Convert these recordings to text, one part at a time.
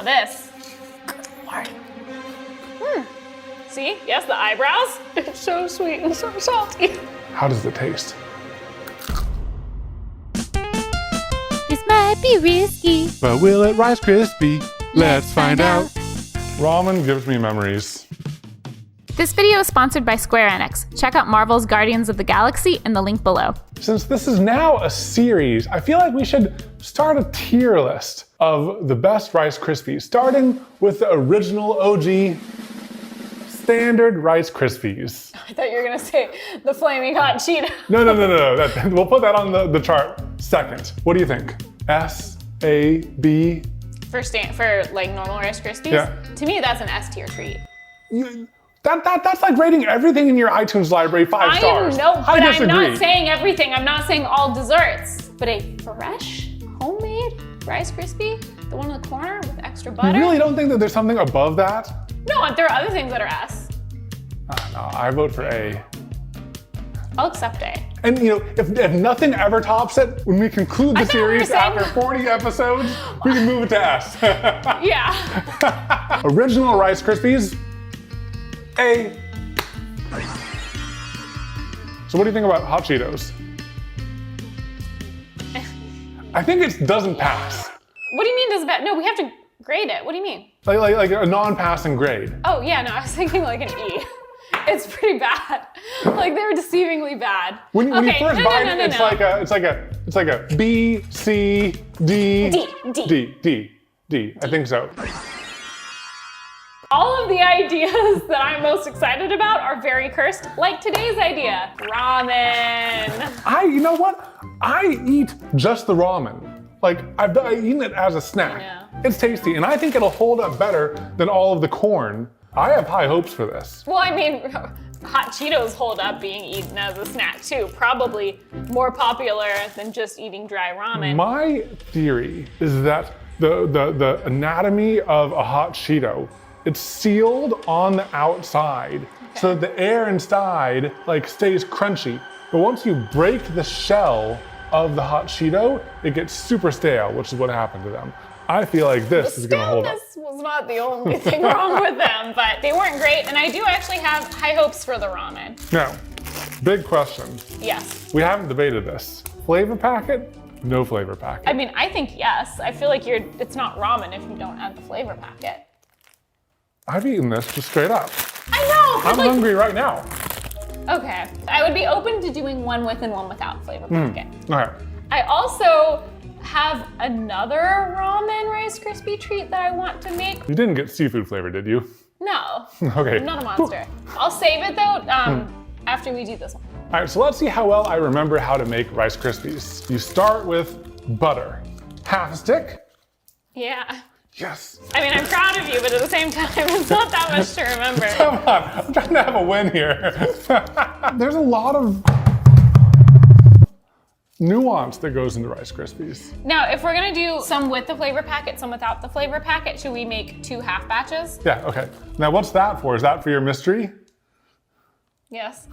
Now this. Lord. See? Yes, the eyebrows. It's so sweet and so salty. How does it taste? This might be risky. But will it Rice Krispie? Let's find out. Ramen gives me memories. This video is sponsored by Square Enix. Check out Marvel's Guardians of the Galaxy in the link below. Since this is now a series, I feel like we should start a tier list of the best Rice Krispies, starting with the original OG standard Rice Krispies. I thought you were gonna say the flaming hot Cheeto. No. We'll put that on the chart second. What do you think? S, A, B? For like normal Rice Krispies? Yeah. To me, that's an S tier treat. That's like rating everything in your iTunes library 5 stars. I know, but I disagree. I'm not saying everything. I'm not saying all desserts. But a fresh, homemade Rice Krispie, the one in the corner with extra butter. You really don't think that there's something above that? No, there are other things that are S. No, I vote for A. I'll accept A. And you know, if nothing ever tops it, when we conclude the series after 40 episodes, we can move it to S. Yeah. Original Rice Krispies, A. So what do you think about hot Cheetos? I think it doesn't pass. What do you mean does bad? No, we have to grade it. What do you mean? Like a non-passing grade. Oh yeah, no, I was thinking like an E. It's pretty bad. Like they were deceivingly bad. When you first bite it, it's like a B, C, D. D. I think so. All of the ideas that I'm most excited about are very cursed, like today's idea, ramen. You know what? I eat just the ramen. Like I've eaten it as a snack. Yeah. It's tasty, and I think it'll hold up better than all of the corn. I have high hopes for this. Well, I mean, hot Cheetos hold up being eaten as a snack too. Probably more popular than just eating dry ramen. My theory is that the anatomy of a hot Cheeto, it's sealed on the outside so that the air inside like stays crunchy. But once you break the shell of the hot Cheeto, it gets super stale, which is what happened to them. I feel like this is gonna hold up. This was not the only thing wrong with them, but they weren't great, and I do actually have high hopes for the ramen. Now, big question. Yes. We haven't debated this. Flavor packet, no flavor packet. I mean, I think yes. I feel like it's not ramen if you don't add the flavor packet. I've eaten this just straight up. I know, but I'm hungry right now. Okay. I would be open to doing one with and one without flavor packet. Okay. I also have another ramen Rice Krispie treat that I want to make. You didn't get seafood flavor, did you? No. Okay. I'm not a monster. I'll save it though after we do this one. All right, so let's see how well I remember how to make Rice Krispies. You start with butter. Half a stick? Yeah. Yes. I mean, I'm proud of you, but at the same time, it's not that much to remember. Come on, I'm trying to have a win here. There's a lot of nuance that goes into Rice Krispies. Now, if we're gonna do some with the flavor packet, some without the flavor packet, should we make 2 half batches? Yeah, okay. Now what's that for? Is that for your mystery? Yes.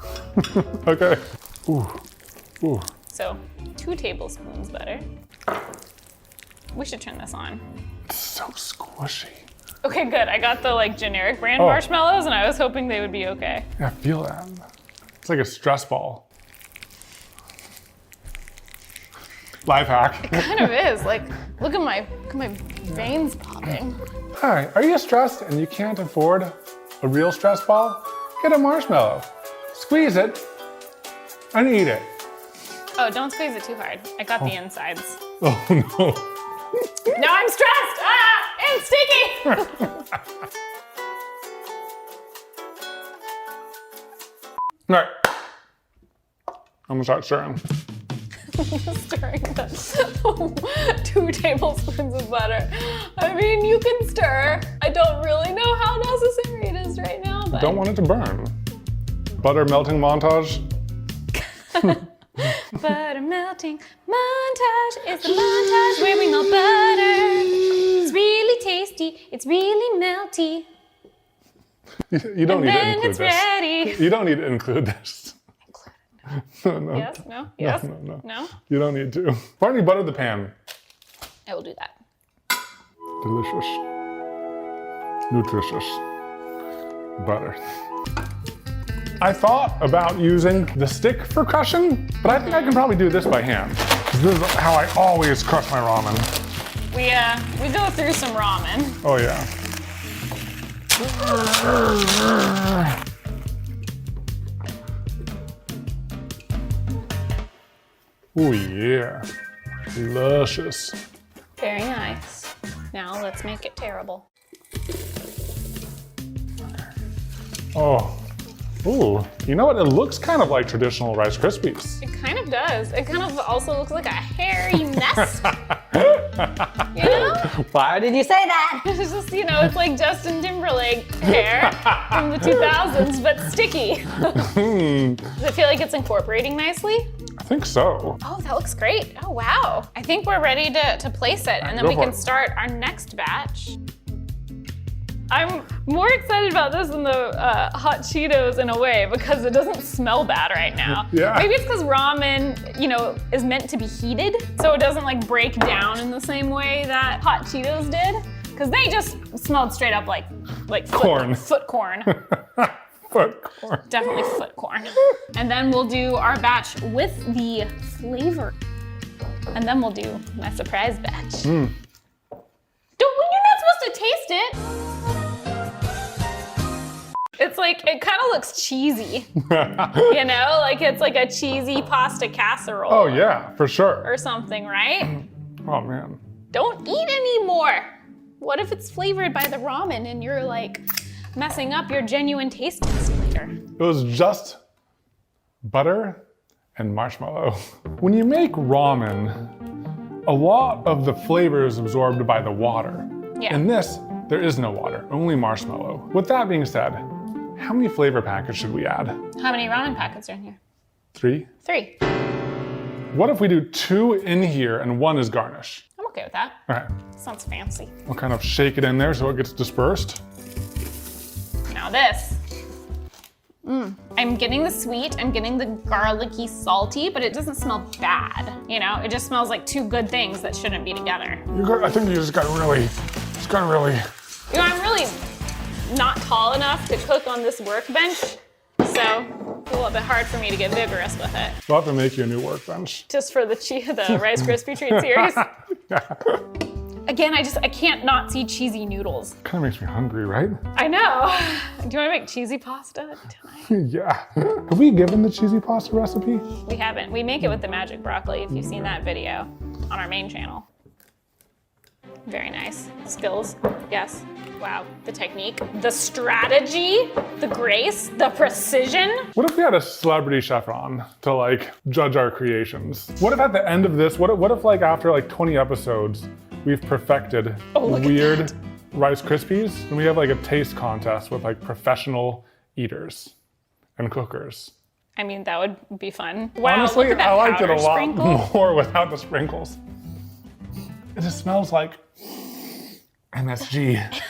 Okay. Ooh. Ooh. So, 2 tablespoons butter. We should turn this on. It's so squishy. Okay, good. I got the like generic brand marshmallows and I was hoping they would be okay. Yeah, feel that. It's like a stress ball. Life hack. It kind of is. Like, look at my veins popping. Hi, are you stressed and you can't afford a real stress ball? Get a marshmallow. Squeeze it and eat it. Oh, don't squeeze it too hard. I got the insides. Oh no. Now I'm stressed! Ah! It's sticky! All right. I'm gonna start stirring. Stirring the 2 tablespoons of butter. I mean, you can stir. I don't really know how necessary it is right now, but... Don't want it to burn. Butter melting montage. Butter melting montage is the montage where we melt butter. It's really tasty. It's really melty. You don't need to then include it's this. ready. You don't need to include this. No. Yes? No? Yes? No. No? You don't need to. Why don't you butter the pan? I will do that. Delicious. nutritious butter. I thought about using the stick for crushing, but I think I can probably do this by hand. This is how I always crush my ramen. We go through some ramen. Oh yeah. Oh yeah, luscious. Very nice. Now let's make it terrible. Oh, ooh, you know what? It looks kind of like traditional Rice Krispies. It kind of does. It kind of also looks like a hairy mess. You know? Why did you say that? It's just, you know, it's like Justin Timberlake hair from the 2000s, but sticky. Does it feel like it's incorporating nicely? I think so. Oh, that looks great. Oh, wow. I think we're ready to place it, and then Go we for can it. start our next batch. I'm more excited about this than the hot Cheetos in a way because it doesn't smell bad right now. Yeah. Maybe it's because ramen, you know, is meant to be heated, so it doesn't like break down in the same way that hot Cheetos did. Because they just smelled straight up like Corn. foot corn. Foot corn. Definitely foot corn. And then we'll do our batch with the flavor. And then we'll do my surprise batch. You're not supposed to taste it. It's like, it kind of looks cheesy, you know? Like it's like a cheesy pasta casserole. Oh yeah, for sure. Or something, right? Oh man. Don't eat anymore. What if it's flavored by the ramen and you're like messing up your genuine taste test later? It was just butter and marshmallow. When you make ramen, a lot of the flavor is absorbed by the water. Yeah. In this, there is no water, only marshmallow. With that being said, how many flavor packets should we add? How many ramen packets are in here? 3? 3. What if we do 2 in here and 1 is garnish? I'm okay with that. All right, Sounds fancy. we'll kind of shake it in there so it gets dispersed. Now this. I'm getting the sweet, I'm getting the garlicky salty, but it doesn't smell bad. You know, it just smells like 2 good things that shouldn't be together. I think you just gotta really. You know, I'm really not tall enough to cook on this workbench, so it's a little bit hard for me to get vigorous with it. We'll have to make you a new workbench. Just for the Rice Krispie treat series. Again, I can't not see cheesy noodles. Kind of makes me hungry, right? I know. Do you want to make cheesy pasta tonight? Yeah. Have we given the cheesy pasta recipe? We haven't. We make it with the magic broccoli if you've seen that video on our main channel. Very nice. Skills, yes. Wow, the technique, the strategy, the grace, the precision. What if we had a celebrity chef on to like judge our creations? What if at the end of this, what if like after like 20 episodes, we've perfected look at weird Rice Krispies and we have like a taste contest with like professional eaters and cookers? I mean, that would be fun. Wow, Honestly, look at that I liked it a powder lot sprinkle. more without the sprinkles. It just smells like MSG.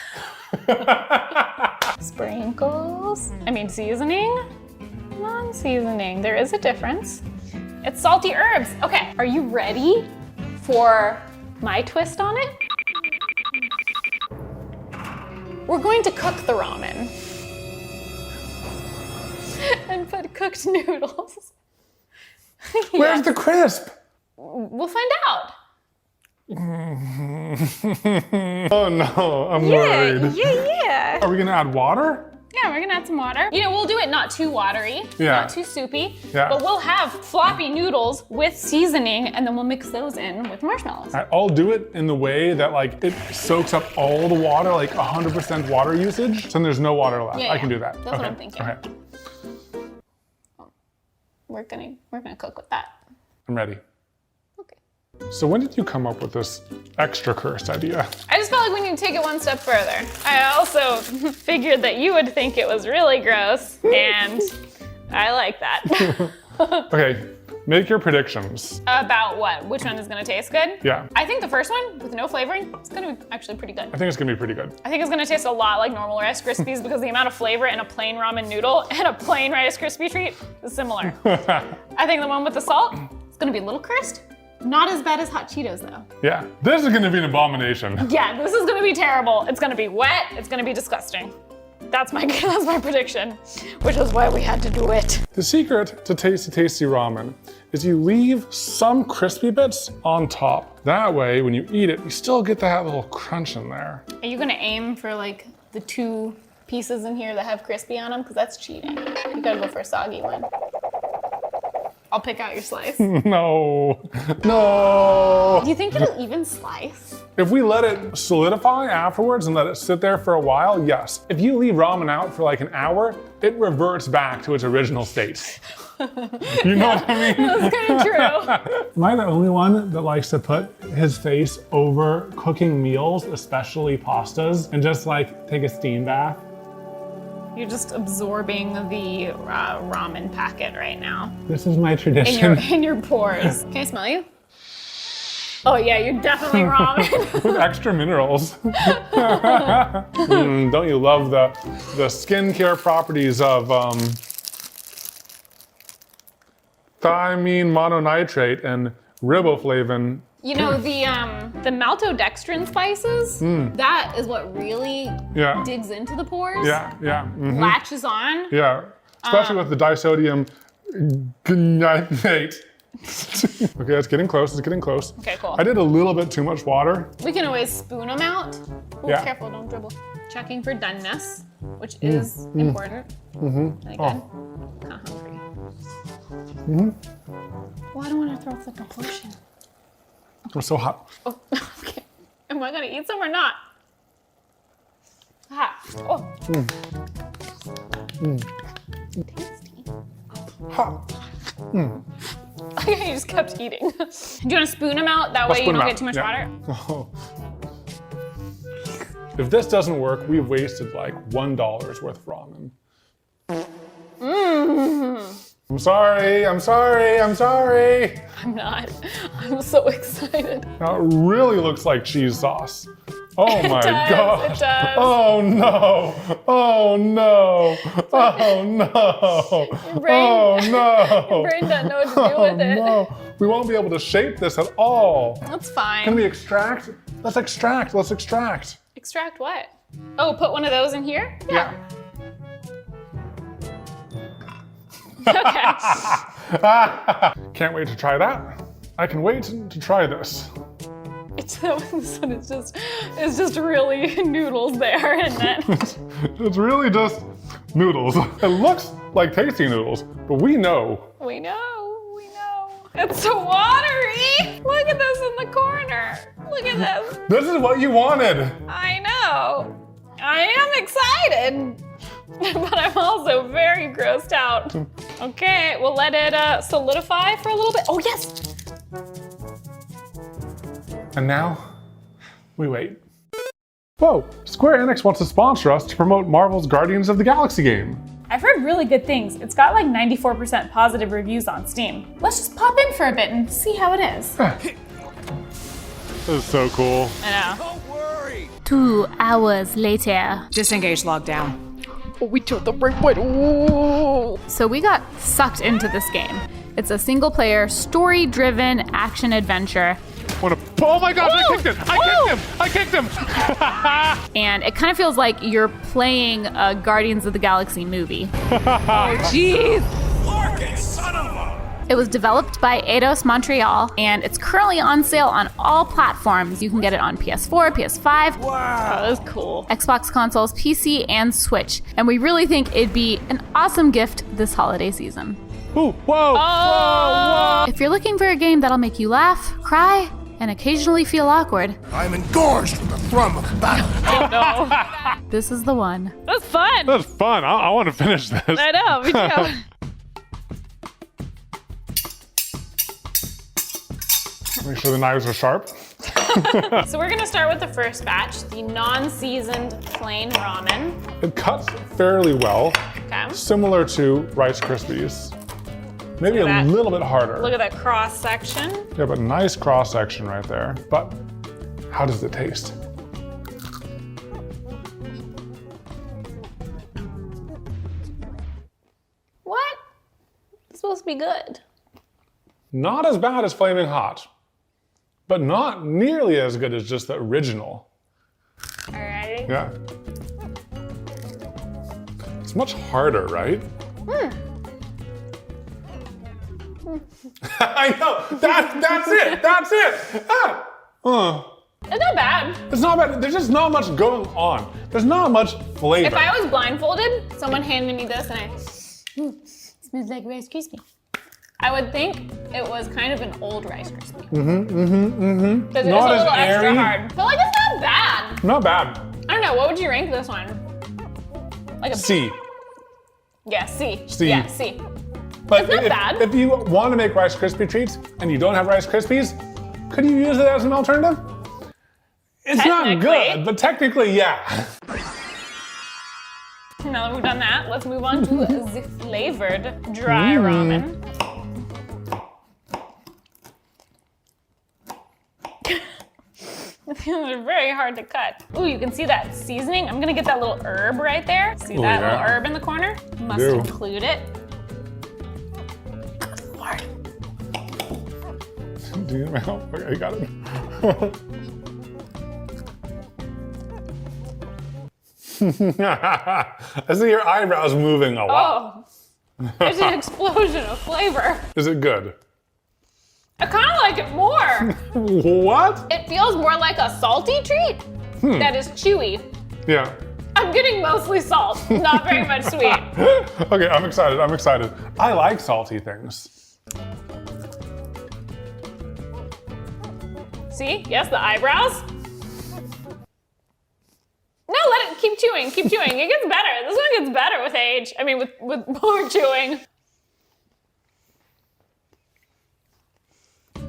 Sprinkles. I mean, seasoning, non-seasoning. There is a difference. It's salty herbs. Okay, are you ready for my twist on it? We're going to cook the ramen and put cooked noodles. Where's the crisp? We'll find out. Oh no, I'm worried. Yeah. Are we gonna add water? Yeah, we're gonna add some water. You know, we'll do it not too watery, Yeah. not too soupy, Yeah. but we'll have floppy noodles with seasoning and then we'll mix those in with marshmallows. I'll do it in the way that like it soaks up all the water, like 100% water usage, so then there's no water left. Yeah, I can yeah. do that. That's what I'm thinking. Okay, We're gonna cook with that. I'm ready. Okay. So when did you come up with this extra cursed idea? I just felt like we need to take it one step further. I also figured that you would think it was really gross, and I like that. Okay, make your predictions. About what? Which one is gonna taste good? Yeah, I think the first one, with no flavoring, it's gonna be actually pretty good. I think it's gonna be pretty good. I think it's gonna taste a lot like normal Rice Krispies because the amount of flavor in a plain ramen noodle and a plain Rice Krispie treat is similar. I think the one with the salt is gonna be a little cursed, Not as bad as hot Cheetos though. Yeah, this is gonna be an abomination. Yeah, this is gonna be terrible. It's gonna be wet, it's gonna be disgusting. That's my prediction, which is why we had to do it. The secret to tasty ramen is you leave some crispy bits on top. That way, when you eat it, you still get that little crunch in there. Are you gonna aim for like the 2 pieces in here that have crispy on them? Because that's cheating. You gotta go for a soggy one. I'll pick out your slice. No, no. Do you think it'll even slice? If we let it solidify afterwards and let it sit there for a while, yes. If you leave ramen out for like an hour, it reverts back to its original state. You know what I mean? That's kind of true. Am I the only one that likes to put his face over cooking meals, especially pastas, and just like take a steam bath? You're just absorbing the ramen packet right now. This is my tradition. In your pores. Can I smell you? Oh yeah, you're definitely ramen. With extra minerals. Don't you love the skincare properties of thiamine mononitrate and riboflavin? You know, the maltodextrin spices, that is what really digs into the pores. Yeah. Latches on. Yeah, especially with the disodium gnate. Okay, it's getting close, Okay, cool. I did a little bit too much water. We can always spoon them out. Ooh, Yeah. Careful, don't dribble. Checking for doneness, which is important. Really good. Not hungry. Well, I don't want to throw up the proportion. It was so hot. Oh, okay. Am I gonna eat some or not? Hot. Oh. Tasty. Hot. Okay, you just kept eating. Do you want to spoon them out? That way you don't get too much water? Oh. If this doesn't work, we've wasted like $1 worth of ramen. I'm sorry. I'm not. I'm so excited. Now it really looks like cheese sauce. Oh my God. It does. Oh no. Oh no. Oh no. Your brain, Oh no. your brain doesn't know what to do with it. No. We won't be able to shape this at all. That's fine. Can we extract? Let's extract. Extract what? Oh, put one of those in here? Yeah. Okay. Can't wait to try that. I can wait to try this. This one is just really noodles there, isn't it? It's really just noodles. It looks like tasty noodles, but we know. We know. It's so watery. Look at this in the corner. Look at this. This is what you wanted. I know. I am excited, but I'm also very grossed out. Okay, we'll let it solidify for a little bit. Oh, yes. And now, we wait. Whoa, Square Enix wants to sponsor us to promote Marvel's Guardians of the Galaxy game. I've heard really good things. It's got like 94% positive reviews on Steam. Let's just pop in for a bit and see how it is. This is so cool. I know. Don't worry. 2 hours later. Disengage lockdown. Oh, we turned the right way. Ooh. So we got sucked into this game. It's a single player, story-driven action adventure. Oh my gosh, I kicked him! And it kind of feels like you're playing a Guardians of the Galaxy movie. Oh, jeez. Larkin, son of a... It was developed by Eidos Montreal, and it's currently on sale on all platforms. You can get it on PS4, PS5. Wow. Oh, that's cool. Xbox consoles, PC, and Switch. And we really think it'd be an awesome gift this holiday season. Ooh, whoa! If you're looking for a game that'll make you laugh, cry, and occasionally feel awkward, I'm engorged with the thrum of battle. this is the one. That's fun. That's fun. I want to finish this. I know, me too. Make sure the knives are sharp. So we're gonna start with the first batch, the non-seasoned plain ramen. It cuts fairly well, Okay. similar to Rice Krispies. Maybe Look at a that. little bit harder. Look at that cross section. Yeah, but nice cross section right there. But how does it taste? What? It's supposed to be good. Not as bad as Flaming Hot. but not nearly as good as just the original. Alrighty. Yeah. It's much harder, right? I know. That's it. That's it. It's not bad. It's not bad. There's just not much going on. There's not much flavor. If I was blindfolded, someone handed me this and smells like Rice Krispie. I would think it was kind of an old Rice Krispie. Because it is a Not as little extra airy. hard. But like, it's not bad. Not bad. I don't know, what would you rank this one? Like a C. Yeah, C. C. Yeah, C. But It's not bad. If you want to make Rice Krispie treats and you don't have Rice Krispies, could you use it as an alternative? It's not Technically. good, but technically, yeah. Now that we've done that, let's move on to the flavored dry ramen. They're very hard to cut. Ooh, you can see that seasoning. I'm gonna get that little herb right there. See Ooh, that yeah. little herb in the corner? Must do. include it. Lord. Do you need my help? Okay, I got it. I see your eyebrows moving a lot. Oh, there's an explosion of flavor. Is it good? I kind of like it more. What? It feels more like a salty treat that is chewy. Yeah. I'm getting mostly salt, not very much sweet. Okay, I'm excited. I'm excited. I like salty things. See? Yes, the eyebrows. No, let it keep chewing, keep chewing. It gets better. This one gets better with age. I mean, with more chewing.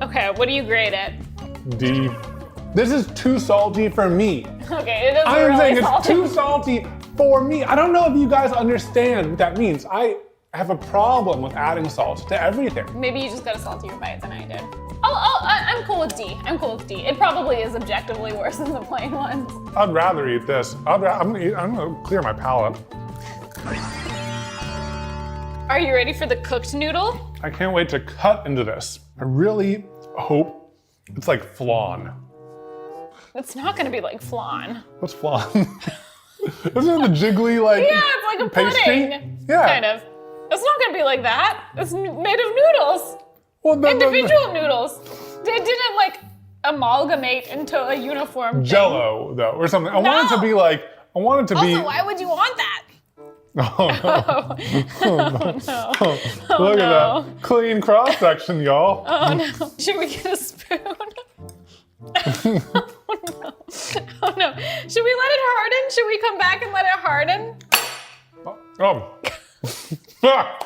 Okay, what do you grade it? D. This is too salty for me. Okay, it is I'm really saying salty. it's too salty for me. I don't know if you guys understand what that means. I have a problem with adding salt to everything. Maybe you just got a saltier bite than I did. I'm cool with D. I'm cool with D. It probably is objectively worse than the plain ones. I'd rather eat this. I'm gonna clear my palate. Are you ready for the cooked noodle? I can't wait to cut into this. I really hope it's like flan. It's not gonna be like flan. What's flan? Isn't it the jiggly like Yeah, it's like a pastry? pudding. Yeah. Kind of. It's not gonna be like that. It's made of noodles. Well, Individual noodles. They didn't like amalgamate into a uniform thing. Jello though, or something. I want it to No. be like. I want it to be. Also, why would you want that? Oh no! Oh, Look no. at that clean cross section, y'all. Oh no. Should we get a spoon? Oh no. Oh no. Should we let it harden? Should we come back and let it harden? Oh. Ah.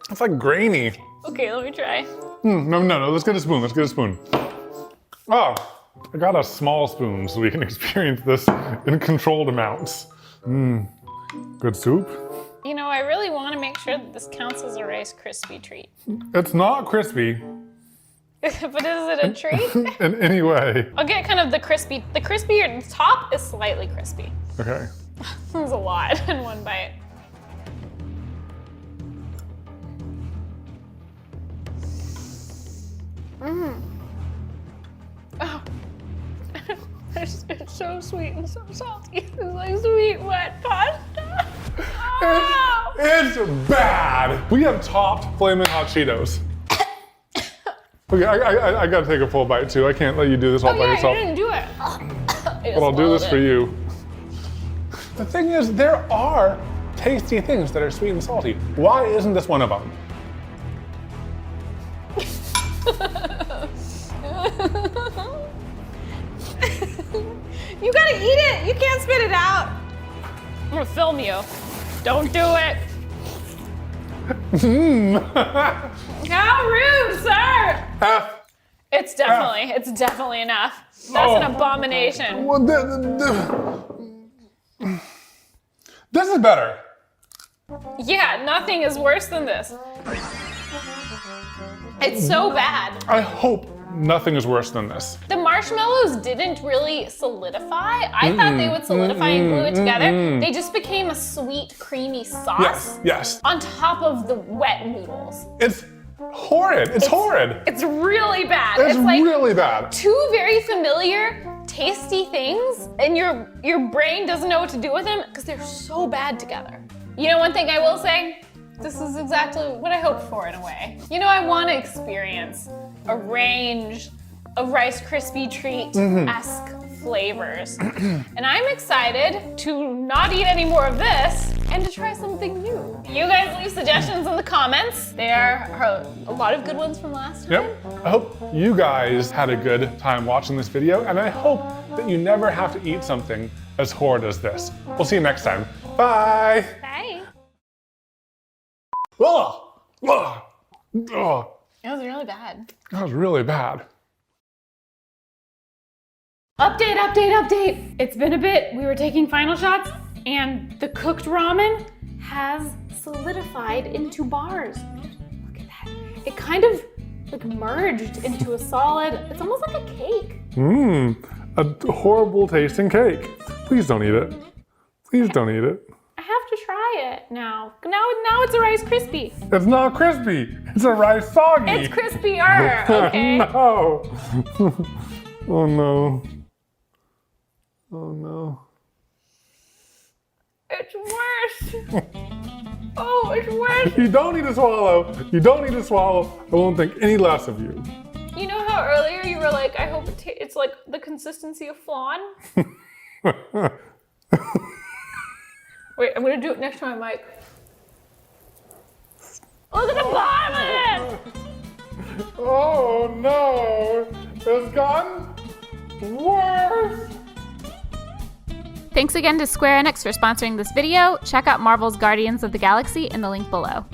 It's like grainy. Okay, let me try. No. Let's get a spoon. Let's get a spoon. Oh, I got a small spoon so we can experience this in controlled amounts. Good soup. You know, I really want to make sure that this counts as a Rice Krispie treat. It's not crispy But is it a treat? in any way. I'll get kind of the crispy. The crispier top is slightly crispy. Okay. There's a lot in one bite. Oh. It's so sweet and so salty. It's like sweet, wet pasta. Oh. It's bad. We have topped Flamin' Hot Cheetos. Okay, I gotta take a full bite too. I can't let you do this all Oh by yeah, yourself. you didn't do it. But I'll do this for you. The thing is, there are tasty things that are sweet and salty. Why isn't this one of them? You gotta eat it. You can't spit it out. I'm gonna film you. Don't do it. How rude, sir. F. It's definitely enough. That's an abomination. Well, this is better. Yeah, nothing is worse than this. It's so bad. I hope nothing is worse than this. The marshmallows didn't really solidify. I thought they would solidify and glue it together. They just became a sweet, creamy sauce Yes. on top of the wet noodles. It's horrid. It's horrid. It's really bad. It's like really bad. two very familiar, tasty things, and your brain doesn't know what to do with them because they're so bad together. You know, one thing I will say, this is exactly what I hoped for in a way. You know, I want to experience a range of Rice Krispie treat-esque flavors. And I'm excited to not eat any more of this and to try something new. You guys leave suggestions in the comments. There are a lot of good ones from last time. Yep. I hope you guys had a good time watching this video, and I hope that you never have to eat something as horrid as this. We'll see you next time. Bye. Bye. Ugh. Ugh. Ugh. It was really bad. That was really bad. Update, update, update. It's been a bit. We were taking final shots and the cooked ramen has solidified into bars. Look at that. It kind of like merged into a solid, it's almost like a cake. A horrible tasting cake. Please don't eat it. Please don't eat it. I have to try it now. Now it's a Rice Krispie. It's not crispy. It's a rice soggy. It's crispier, okay? No. Oh no. Oh no. It's worse. Oh, it's worse. You don't need to swallow. You don't need to swallow. I won't think any less of you. You know how earlier you were like, I hope it's like the consistency of flan? Wait, I'm gonna do it next to my mic. Look at the bottom of it! Oh no. It's gotten worse. Thanks again to Square Enix for sponsoring this video. Check out Marvel's Guardians of the Galaxy in the link below.